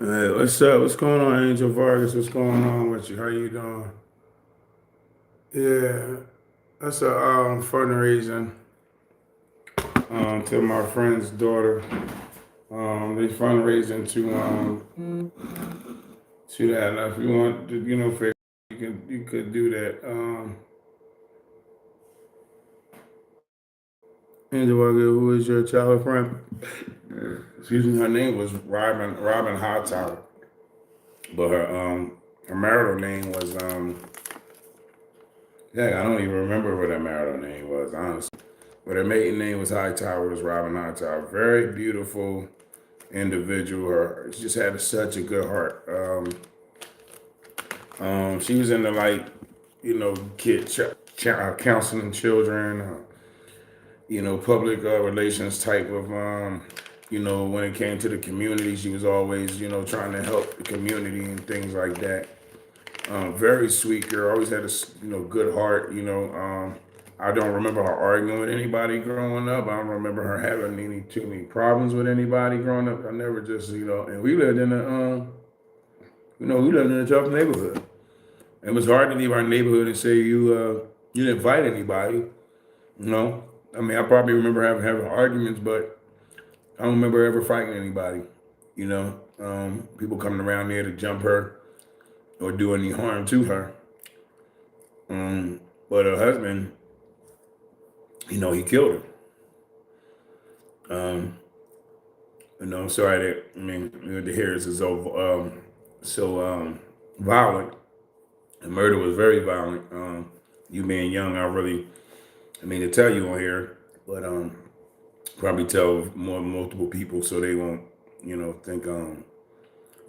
Hey, what's up? What's going on, Angel Vargas? What's going on with you? How you doing? Yeah, that's a fundraising to my friend's daughter. They fundraising to that. Now, if you want, to, for you could do that. Angel Vargas, who is your childhood friend? Excuse me. Her name was Robin Hightower, but her marital name was yeah, I don't even remember what her marital name was, honestly. But her maiden name was Hightower, was Robin Hightower. Very beautiful individual. She just had such a good heart. She was into kid counseling children, public relations type of, when it came to the community, she was always, trying to help the community and things like that. Very sweet girl. Always had a good heart. I don't remember her arguing with anybody growing up. I don't remember her having any too many problems with anybody growing up. I never just and we lived in a tough neighborhood. It was hard to leave our neighborhood and say you didn't fight anybody. You know, I mean, I probably remember having arguments, but I don't remember ever fighting anybody. People coming around there to jump her or do any harm to her. But her husband, he killed her. I'm sorry that to hear this is so violent. The murder was very violent. You being young, to tell you on here, but probably tell multiple people so they won't, think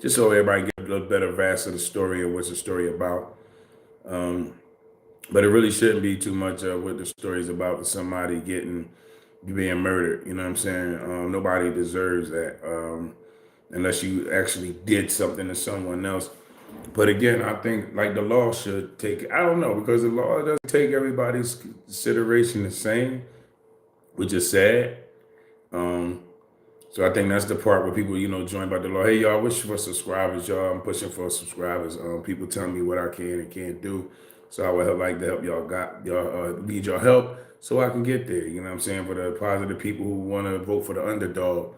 just so everybody get a little better grasp of the story and what's the story about. Um, but it really shouldn't be too much of what the story is about. Somebody being murdered. You know what I'm saying? Nobody deserves that unless you actually did something to someone else. But again, I think like the law should take. I don't know because the law doesn't take everybody's consideration the same, which is sad. Um, so I think that's the part where people, join by the law. Hey, y'all, wish for subscribers, y'all. I'm pushing for subscribers. People telling me what I can and can't do. So I would like to help y'all need your help so I can get there. You know what I'm saying? For the positive people who want to vote for the underdog.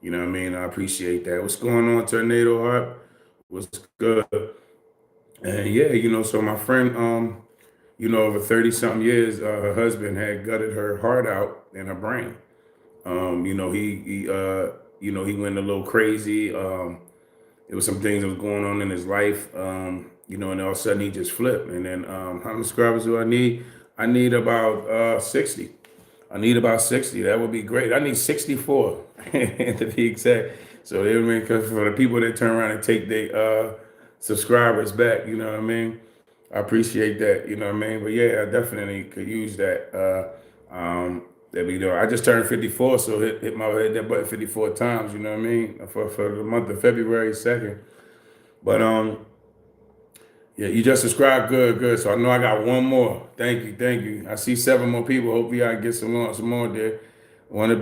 You know what I mean? I appreciate that. What's going on, Tornado Heart? What's good? And yeah, so my friend, over 30 something years, her husband had gutted her heart out and her brain. He went a little crazy. There was some things that was going on in his life, and all of a sudden he just flipped. And then how many subscribers do I need? I need about 60. I need about 60. That would be great. I need 64 to be exact. So they would make for the people that turn around and take their subscribers back, you know what I mean? I appreciate that, you know what I mean? But yeah, I definitely could use that. That we do. I just turned 54, so hit that button 54 times, you know what I mean? For the month of February 2nd. But yeah, you just subscribed. Good, good. So I know I got one more. Thank you, thank you. I see 7 more people. Hopefully I get some more there. Want to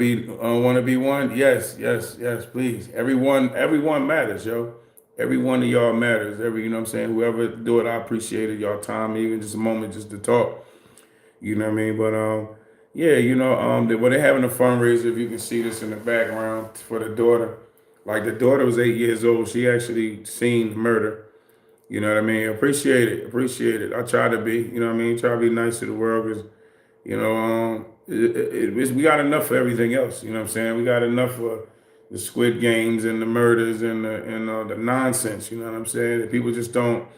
be one? Yes, yes, yes. Please. Everyone matters, yo. Every one of y'all matters. You know what I'm saying. Whoever do it, I appreciate it. Y'all time, even just a moment, just to talk. You know what I mean. But yeah, they're having a fundraiser. If you can see this in the background for the daughter. Like the daughter was 8 years old. She actually seen murder. You know what I mean? Appreciate it. Appreciate it. I try to be, you know what I mean? Try to be nice to the world because, we got enough for everything else. You know what I'm saying? We got enough for the Squid Games and the murders and the nonsense. You know what I'm saying? That people just don't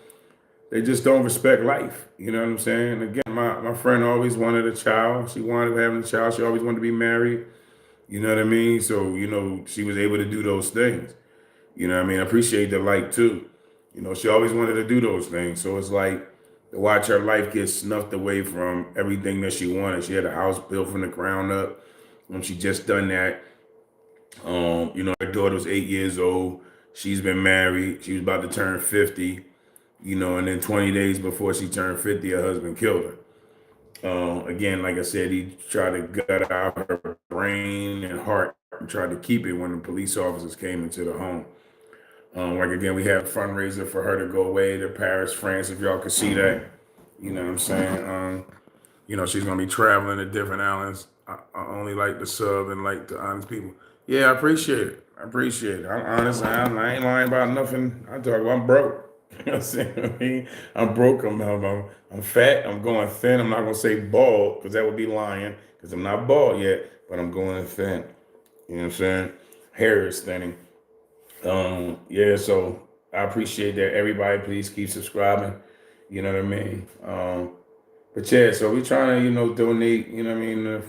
respect life. You know what I'm saying? Again, my friend always wanted a child. She wanted having a child. She always wanted to be married. You know what I mean? So, she was able to do those things. You know what I mean? I appreciate the light too. She always wanted to do those things. So it's like to watch her life get snuffed away from everything that she wanted. She had a house built from the ground up when she just done that. Her daughter was 8 years old. She's been married. She was about to turn 50, and then 20 days before she turned 50, her husband killed her. Again, like I said, he tried to gut out her brain and heart and tried to keep it when the police officers came into the home. Like again, we have a fundraiser for her to go away to Paris, France. If y'all could see that, you know what I'm saying. She's gonna be traveling to different islands. I only like the sub and like the honest people. Yeah, I appreciate it. I appreciate it. I'm honest. I ain't lying about nothing. I talk about I'm broke. You know what I'm saying? I mean, I'm broke. I'm fat. I'm going thin. I'm not gonna say bald because that would be lying because I'm not bald yet, but I'm going thin. You know what I'm saying? Hair is thinning. Yeah, so I appreciate that. Everybody, please keep subscribing. You know what I mean? But yeah, so we trying to, donate, you know what I mean,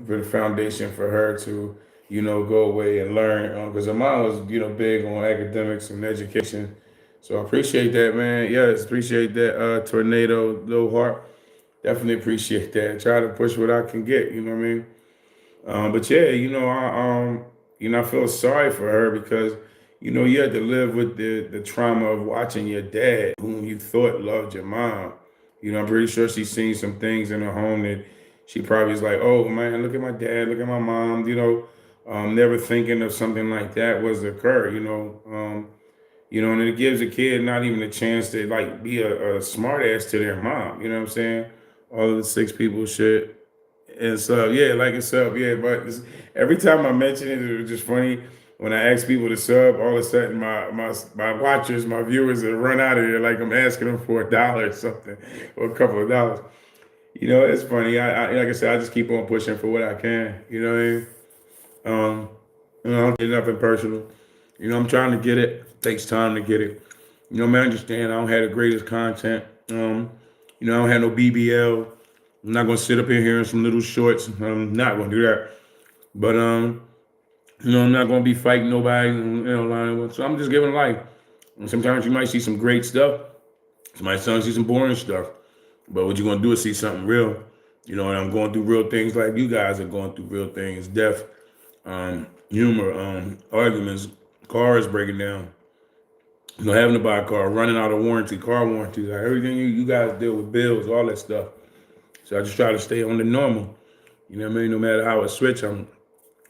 for the foundation for her to, go away and learn. Because her mom was, big on academics and education. So I appreciate that, man. Yes, appreciate that, Tornado, Little Heart. Definitely appreciate that. Try to push what I can get, you know what I mean? But yeah, I feel sorry for her because, you had to live with the trauma of watching your dad, whom you thought loved your mom. I'm pretty sure she's seen some things in her home that she probably is like, oh man, look at my dad, look at my mom, never thinking of something like that was occur, and it gives a kid not even a chance to like be a smart ass to their mom, you know what I'm saying? All of the six people shit. And so, yeah, like a sub, yeah. But every time I mention it, it was just funny. When I ask people to sub, all of a sudden my watchers, my viewers, will run out of there like I'm asking them for $1 or something, or a couple of dollars. It's funny. Like I said, I just keep on pushing for what I can. You know what I mean? I don't get nothing personal. I'm trying to get it. It takes time to get it. Man, I understand I don't have the greatest content. I don't have no BBL. I'm not gonna sit up here hearing some little shorts. I'm not gonna do that. But I'm not gonna be fighting nobody. So I'm just giving life. And sometimes you might see some great stuff. Sometimes see some boring stuff. But what you're gonna do is see something real. And I'm going through real things like you guys are going through real things. Death, humor, arguments, cars breaking down. Having to buy a car, running out of warranty, car warranties, like everything you guys deal with, bills, all that stuff. So I just try to stay on the normal. You know what I mean? No matter how it switch,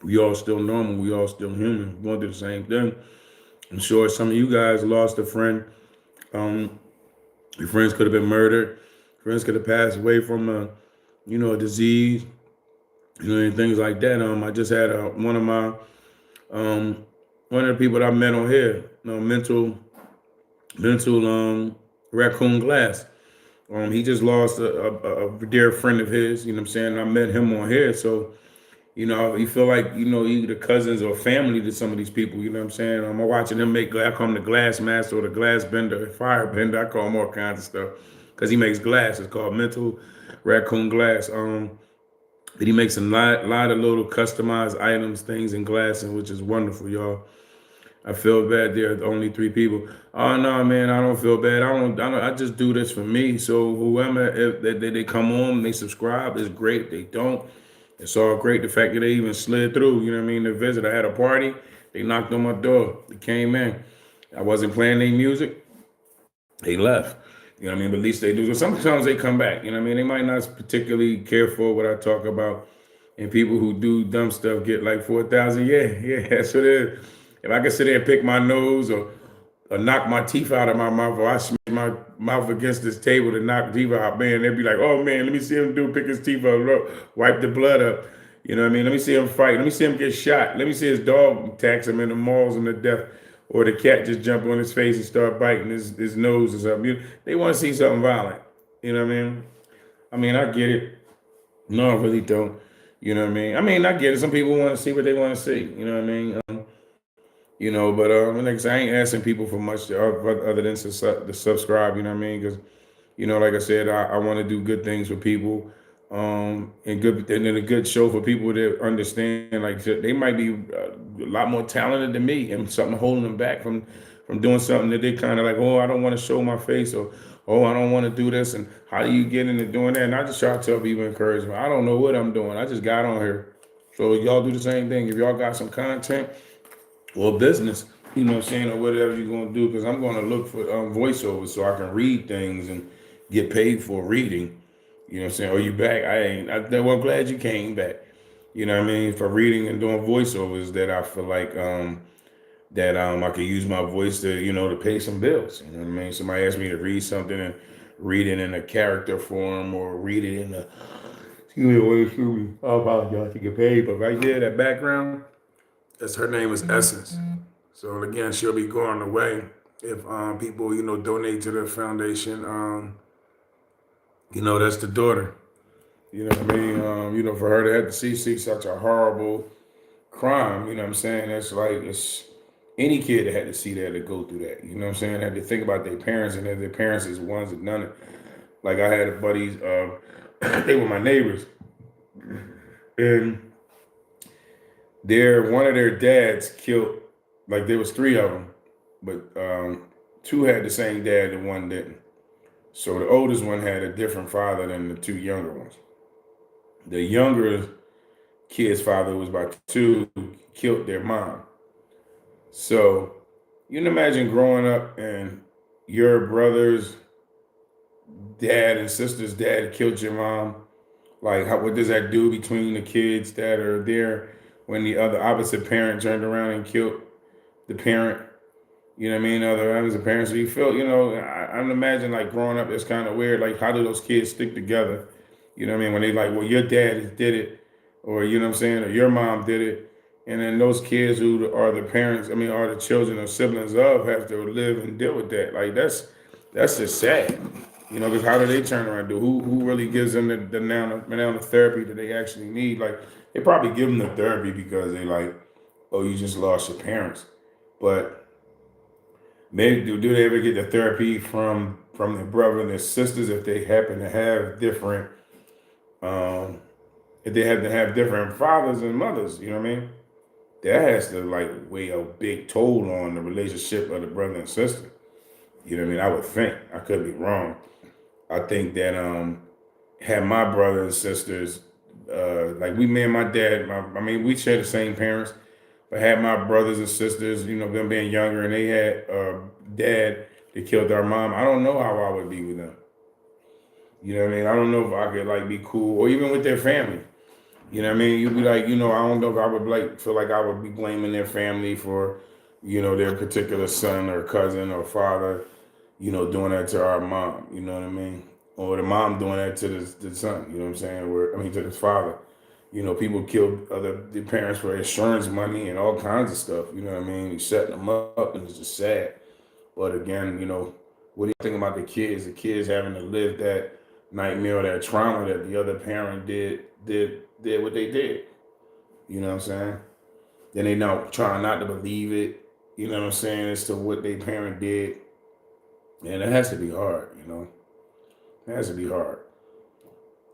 we all still normal. We all still human. We're going through the same thing. I'm sure some of you guys lost a friend. Your friends could have been murdered. Friends could have passed away from a disease. And things like that. I just had one of the people that I met on here, mental raccoon glass. He just lost a dear friend of his, you know what I'm saying? I met him on here. So, you feel like, you the cousins or family to some of these people, you know what I'm saying? I'm watching them I call him the glass master or the glass bender, fire bender. I call him all kinds of stuff because he makes glass. It's called Mental Raccoon Glass. But he makes a lot of little customized items, things in glass, and which is wonderful, y'all. I feel bad. There are only three people. Oh no, man, I don't feel bad. I just do this for me. So whoever, if they come on, they subscribe, it's great. If they don't, it's all great. The fact that they even slid through, you know what I mean, to visit. I had a party. They knocked on my door. They came in. I wasn't playing their music. They left. You know what I mean? But at least they do. So sometimes they come back. You know what I mean? They might not particularly care for what I talk about. And people who do dumb stuff get like 4,000. Yeah, that's what it is. If I could sit there and pick my nose or knock my teeth out of my mouth, or I smash my mouth against this table to knock teeth out, man, they'd be like, oh man, let me see him pick his teeth up, wipe the blood up. You know what I mean? Let me see him fight. Let me see him get shot. Let me see his dog attacks him in the malls and the death. Or the cat just jump on his face and start biting his nose or something. They want to see something violent. You know what I mean? I get it. No, I really don't. You know what I mean? I get it. Some people want to see what they want to see. You know what I mean? But like I ain't asking people for much other than to subscribe. You know what I mean? Because like I said, I want to do good things for people, and then a good show for people that understand. Like they might be a lot more talented than me, and something holding them back from doing something that they kind of like. Oh, I don't want to show my face, or oh, I don't want to do this. And how do you get into doing that? And I just try to tell people encouragement. I don't know what I'm doing. I just got on here, so y'all do the same thing. If y'all got some content or business, you know what I'm saying, or whatever you're going to do, because I'm going to look for voiceovers so I can read things and get paid for reading. You know what I'm saying? Oh, you back? Well, I'm glad you came back. You know what I mean? For reading and doing voiceovers that I feel like that I could use my voice to, to pay some bills. You know what I mean? Somebody asked me to read something and read it in a character form or read it in a excuse me. I apologize to get paid, but right there, that background, that's her name is Essence. So again, she'll be going away if people, donate to the foundation. That's the daughter. You know what I mean? For her to have to see such a horrible crime, you know what I'm saying? That's like it's any kid that had to see that to go through that. You know what I'm saying? Had to think about their parents and that their parents is the ones that done it. Like I had buddies, they were my neighbors, and one of their dads killed. Like there was three of them, but two had the same dad and one didn't. So the oldest one had a different father than the two younger ones. The younger kid's father, who was about two, killed their mom. So you can imagine growing up and your brother's dad and sister's dad killed your mom. Like, what does that do between the kids that are there when the other opposite parent turned around and killed the parent? You know what I mean? Other opposite parents. So you feel, I'm imagine like growing up, it's kind of weird. Like, how do those kids stick together? You know what I mean? When they like, well, your dad did it, or you know what I'm saying, or your mom did it, and then those kids who are the parents, are the children or siblings of, have to live and deal with that. Like that's just sad. Because how do they turn around? Who really gives them the amount of therapy that they actually need? Like they probably give them the therapy because they like, oh, you just lost your parents, but maybe do they ever get the therapy from their brother and their sisters if they happen to have different if they have to have different fathers and mothers? You know what I mean? That has to like weigh a big toll on the relationship of the brother and sister. You know what I mean? I would think. I could be wrong. I think that had my brothers and sisters, like me and my dad, we share the same parents, but had my brothers and sisters, them being younger, and they had a dad that killed our mom, I don't know how I would be with them. You know what I mean? I don't know if I could like be cool, or even with their family. You know what I mean? You'd be like, I don't know if I would like feel like I would be blaming their family for, their particular son or cousin or father, doing that to our mom. You know what I mean? Or the mom doing that to the son. You know what I'm saying? To his father. People kill the parents for insurance money and all kinds of stuff. You know what I mean? You setting them up, and it's just sad. But again, what do you think about the kids? The kids having to live that nightmare or that trauma that the other parent did what they did. You know what I'm saying? Then they now trying not to believe it. You know what I'm saying? As to what their parent did. And it has to be hard, It has to be hard.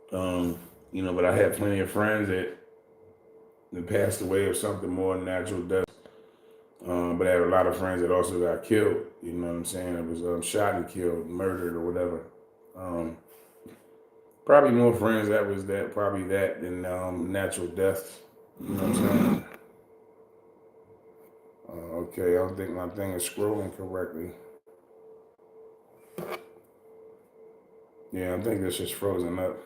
But I had plenty of friends that passed away of something more than natural death. But I had a lot of friends that also got killed. You know what I'm saying? It was shot and killed, murdered or whatever. Probably more friends probably that than natural death. You know what I'm saying? Okay, I don't think my thing is scrolling correctly. Yeah, I think it's just frozen up.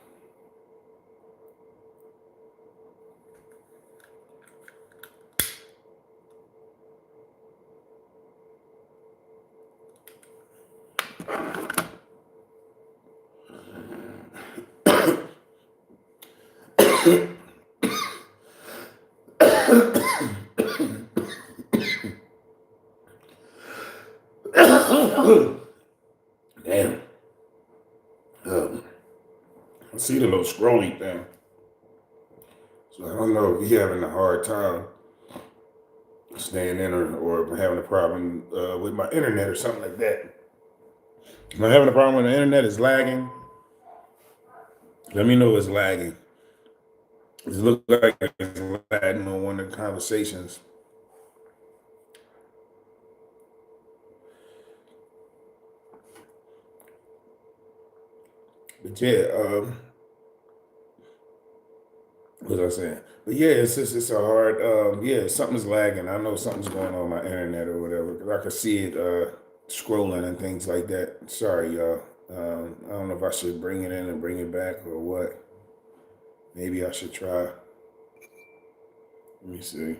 Damn. I see the little scrolly thing. So I don't know if you're having a hard time staying in or having a problem with my internet or something like that. Am I having a problem when the internet is lagging? Let me know it's lagging. It looks like it's lagging on one of the conversations. But yeah, what was I saying? But yeah, it's a hard. Yeah, something's lagging. I know something's going on my internet or whatever. 'Cause I can see it scrolling and things like that. Sorry, y'all. I don't know if I should bring it in and bring it back or what. Maybe I should try. Let me see.